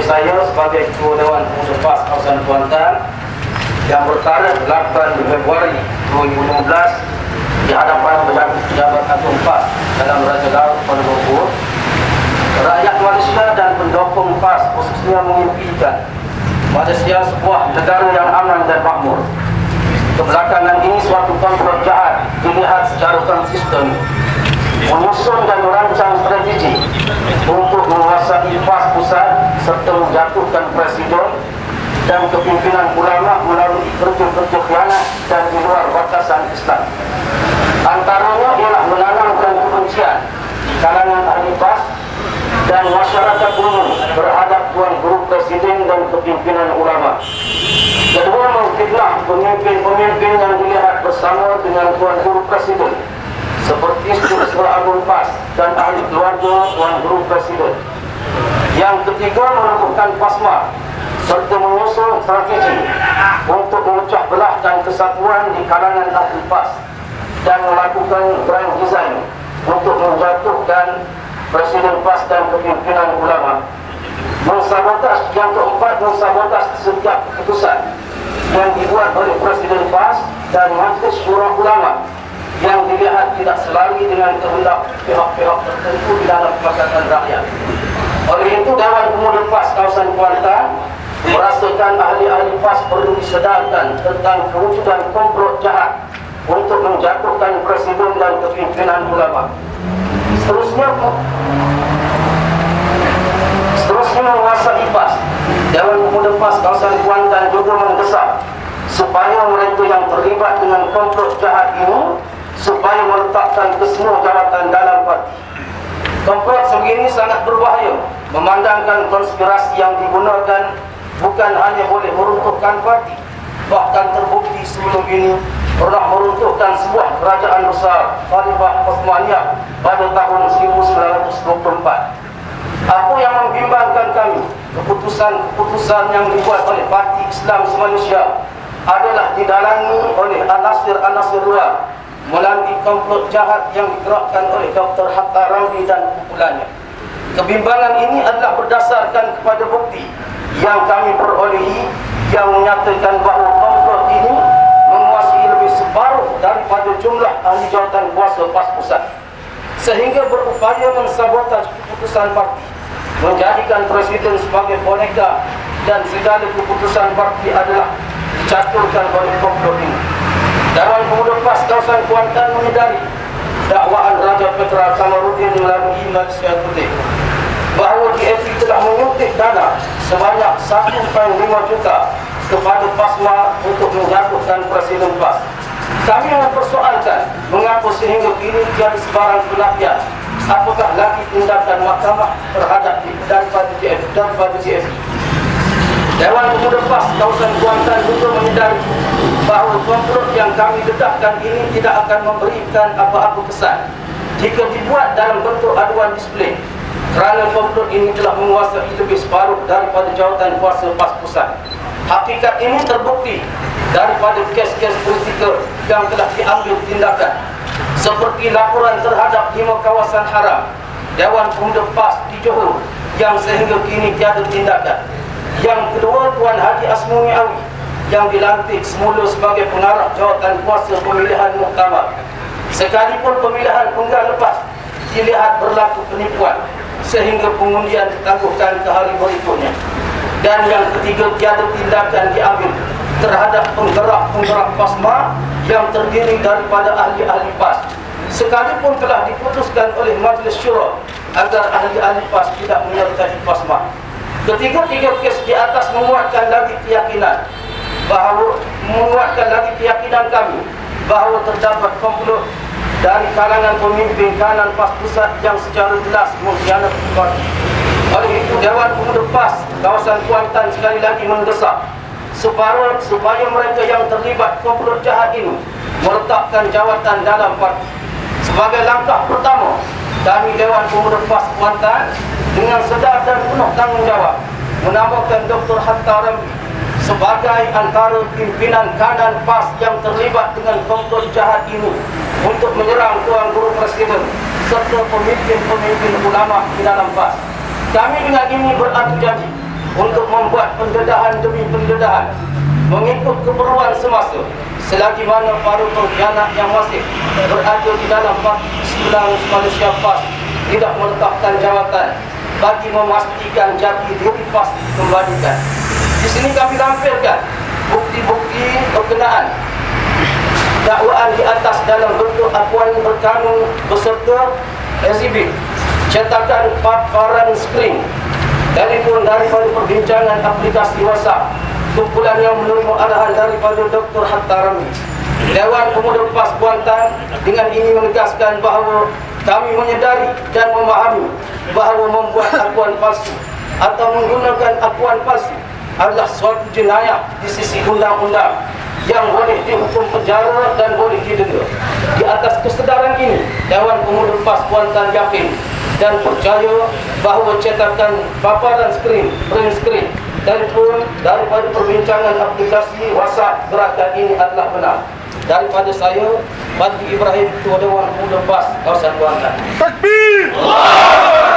saya sebagai Ketua Dewan Pemuda PAS Kawasan Kuantan yang bertarikh 8 Februari 2016 di hadapan pejabat agung PAS dalam Raja Laut Kuala Lumpur. Rakyat Malaysia dan pendukung PAS khususnya mengimpikan Malaysia sebuah negara yang aman dan makmur. Kebelakangan ini suatu komplot jahat dilihat secara konsisten menyusun dan merancang strategi untuk menguasai PAS pusat serta menjatuhkan presiden dan kepimpinan ulama melalui kerja-kerja khianat dan di luar batasan Islam. Antaranya ialah menanamkan kebencian di kalangan ahli PAS dan masyarakat umum terhadap Tuan Guru Presiden dan kepimpinan ulama. Kedua, memfitnah pemimpin-pemimpin yang dilihat bersama dengan Tuan Guru Presiden seperti Struktur Agung PAS dan ahli keluarga Tuan Guru Presiden. Yang ketiga, menemukan PASMA serta menyusun strategi untuk memecah belahkan kesatuan di kalangan ahli PAS dan melakukan grand design untuk menjatuhkan Presiden PAS dan kepimpinan ulama. Mensabotaj, yang keempat, mensabotaj setiap keputusan yang dibuat oleh Presiden PAS dan Majlis Syura Ulama yang dilihat tidak selari dengan kehendak pihak-pihak tertentu di dalam Pakatan Rakyat. Oleh itu, Dewan Pemuda PAS Kawasan Kuantan merasakan ahli-ahli PAS perlu disedarkan tentang kewujudan komplot jahat untuk menjatuhkan Presiden dan kepimpinan ulama. Seterusnya menguasai PAS. Dewan Pemuda PAS Kawasan Kuantan juga mendesak supaya mereka yang terlibat dengan komplot jahat ini supaya meletakkan kesemua jawatan dalam parti. Komplot sebegini sangat berbahaya, memandangkan konspirasi yang digunakan bukan hanya boleh meruntuhkan parti, bahkan terbukti sebelum ini pernah meruntuhkan sebuah kerajaan besar, Khalifah Utsmaniyah, pada tahun 1924. Apa yang membimbangkan kami, keputusan yang dibuat oleh Parti Islam Malaysia adalah didalangi oleh anasir-anasir luar melalui komplot jahat yang digerakkan oleh Dr. Hatta Ramli dan kumpulannya. Kebimbangan ini adalah berdasarkan kepada bukti yang kami perolehi yang menyatakan bahawa komplot ini menguasai lebih separuh daripada jumlah ahli jawatan kuasa PAS pusat, sehingga berupaya mensabotaj keputusan parti, menjadikan Presiden sebagai boneka, dan segala keputusan parti adalah dicaturkan oleh komplot ini. Dewan Pemuda PAS Kawasan Kuantan menyedari dakwaan Raja Petra Kamarudin melalui Malaysia Today bahawa DAP telah menyuntik dana sebanyak 1.5 juta kepada PASMA untuk menjatuhkan Presiden PAS. Kami mempersoalkan mengapa sehingga kini tiada sebarang pengakuan apakah lagi tindakan mahkamah terhadap daripada DAP. Dewan Pemuda PAS Kawasan Kuantan juga menyedari bahawa komplot yang kami dedahkan ini tidak akan memberikan apa-apa kesan jika dibuat dalam bentuk aduan disiplin, kerana komplot ini telah menguasai lebih separuh daripada jawatan kuasa PAS pusat. Hakikat ini terbukti daripada kes-kes politika yang telah diambil tindakan, seperti laporan terhadap 5 kawasan haram Dewan Pemuda PAS di Johor yang sehingga kini tiada tindakan. Yang kedua, Tuan Haji Asmuni Awi yang dilantik semula sebagai pengarah jawatan kuasa pemilihan muktamar. Sekalipun pemilihan penggal lepas dilihat berlaku penipuan sehingga pengundian ditangguhkan ke hari berikutnya. Dan yang ketiga, tiada tindakan diambil terhadap penggerak-penggerak PASMA yang terdiri daripada ahli-ahli PAS, sekalipun telah diputuskan oleh Majlis Syura agar ahli-ahli PAS tidak menyertai PASMA. Ketiga-tiga kes di atas menguatkan lagi keyakinan kami bahawa terdapat komplot dari kalangan pemimpin kanan PAS pusat yang secara jelas mengkhianati parti. Oleh itu, Dewan Pemuda PAS Kawasan Kuantan sekali lagi mendesak supaya mereka yang terlibat komplot jahat ini meletakkan jawatan dalam parti. Sebagai langkah pertama, kami Dewan Pemuda PAS Kuantan dengan sedar dan penuh tanggungjawab menamakan Dr. Hatta Ramli sebagai antara pimpinan kanan PAS yang terlibat dengan komplot jahat ini untuk menyerang Tuan Guru Presiden serta pemimpin-pemimpin ulama di dalam PAS. Kami dengan ini beradu janji untuk membuat pendedahan demi pendedahan mengikut keperluan semasa, selagi mana para pengkhianat yang masih berada di dalam silang manusia PAS tidak meletakkan jawatan bagi memastikan jati diri PAS dikembalikan. Di sini kami lampirkan bukti-bukti berkenaan dakwaan di atas dalam bentuk akuan berkanun beserta ekshibit, cetakan paparan skrin, telefon daripada perbincangan aplikasi WhatsApp, kumpulan yang menerima arahan daripada Dr. Hattarami. Dewan Pemuda PAS Kuantan dengan ini menegaskan bahawa kami menyedari dan memahami bahawa membuat akuan palsu atau menggunakan akuan palsu adalah suatu jenayah di sisi undang-undang yang boleh dihukum penjara dan boleh didenda. Di atas kesedaran ini, Dewan Pemuda PAS Kuantan yakin dan percaya bahawa cetakan paparan skrin, print screen, telefon daripada perbincangan aplikasi WhatsApp gerakan ini adalah benar. Daripada saya, Badri Ibrahim, Ketua Dewan Pemuda PAS kawasan Kuantan. Takbir! Allah!